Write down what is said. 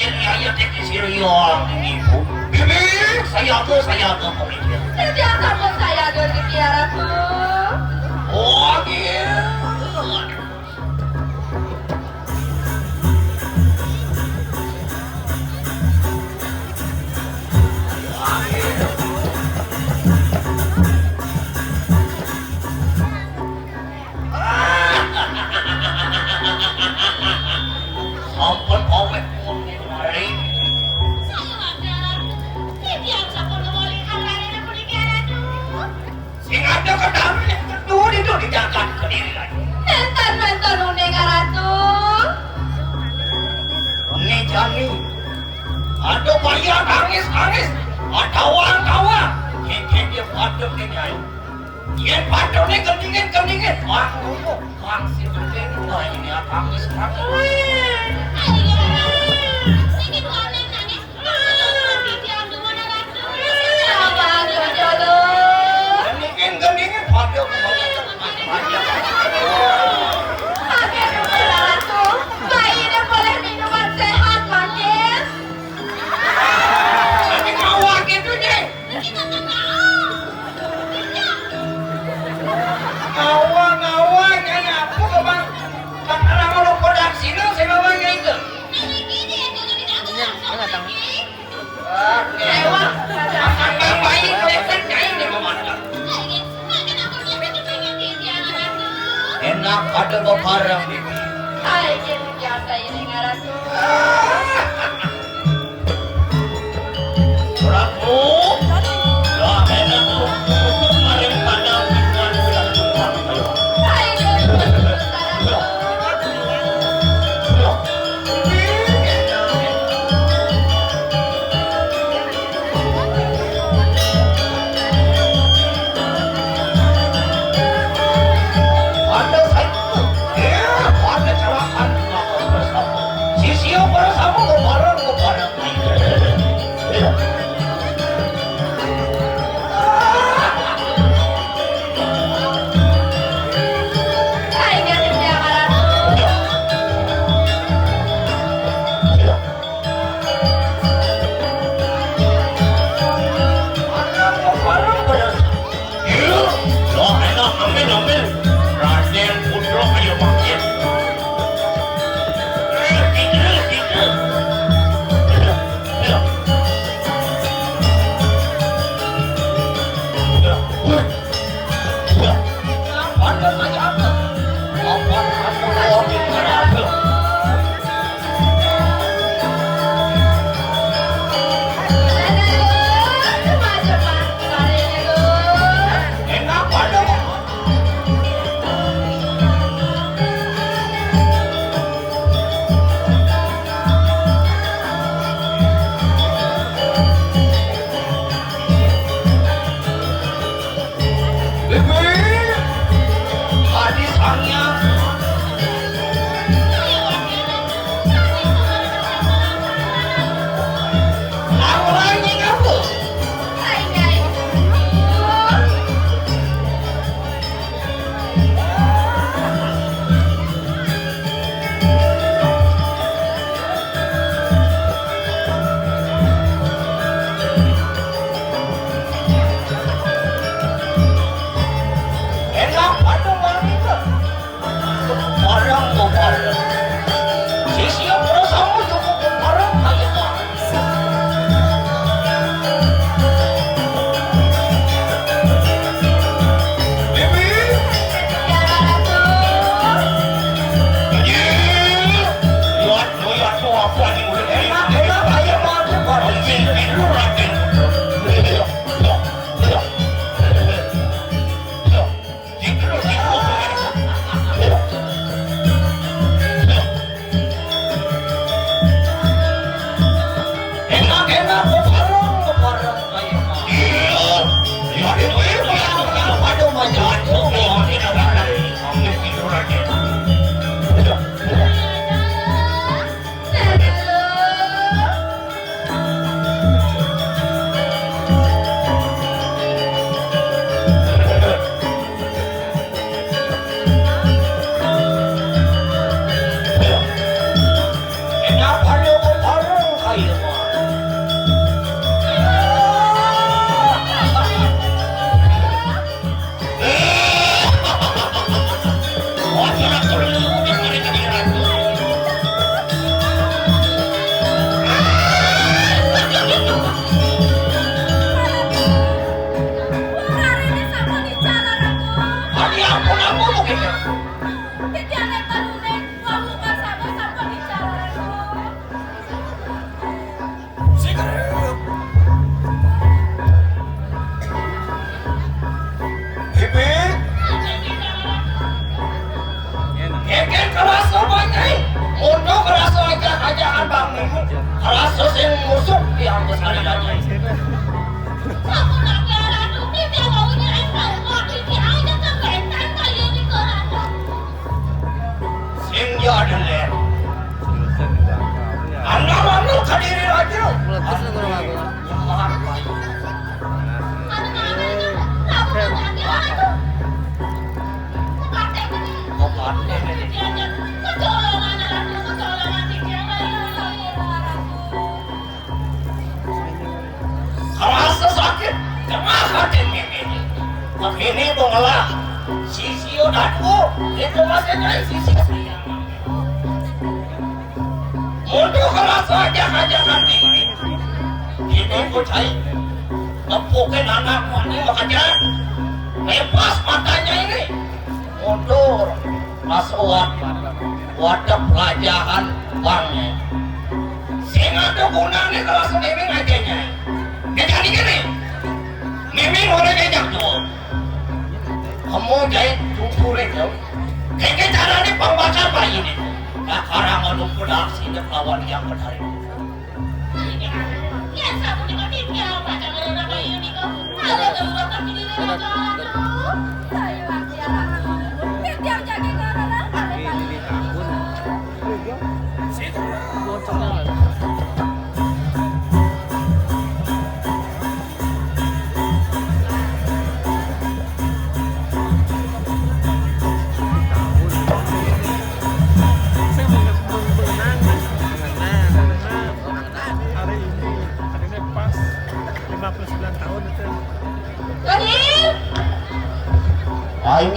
jadi ayah teh siriang ibu. Bibi, saya ke pemimpin. Setiap kamu saya Gusti Ratu. Oh gitu. Ampun awet pun hari. Sing ada kedamnya kedua itu dijaga ke diri lagi. Enten uning Ratu. Ini jani. Ada bayar nangis. Ada orang tawa. Dia padam ni nyai. Dia padam ni kendingin. Wang dulu. Wang si berdeng. Wah ini nangis. Abang Jojolo. Kendingin. Padam. Pakai dulu Ratu. Bayi dia boleh minuman sehat manis. Nanti ngawak itu je. Ngawak nyai apa ke bang? Bang orang orang kodam sini saya bawanya itu. Ewa. Bang bayi kelihatan nyai ni memandang. Enak ada bebarang bibi. Hai gitu biasa ini Ratu. Prabu, dah enak tu. Kemarin pada minuman bilang tukang tu. Hai gitu Ratu. Ada satu, ada celakan bersama. Sisio bersama berbareng kamu mungkin ya. Kejadian tarunek melakukan sama bicara Ratu. Sigarep. Bibi. Keken kerasa banyak. Untuk kerasa kerajaan bang Mimu. Kerasa sing musuh yang besar aja. Kamu nak kira Ratu ni dia maunya mau kiki aja kebentan kali ini ke Ratu. Sing ya adalah. Anda kadiri aja. Meletus lu kurang aku. Mahal baik. Kerasa sakit, kenapa ini? Begini mengelah, sisi udahku, itu masih dari sisi sayang. Mundur kerasa aja ini. Ini ku cai, tepukin anakmu ini makanya lepas matanya ini. Mundur, masuk wadah pelajaran bangnya. Sehingga ada gunanya kalau semiming ajanya. Jadi gini, miming boleh ngejak tuh. Kamu jahit cukurin tuh. Kayaknya caranya pembakar bayi ini. Gak karang ngaduk pedak sidak lawan yang benar itu. Ya sabu di mana dia baca ngaduk bayi ini kok. Ada darurat tapi di dalam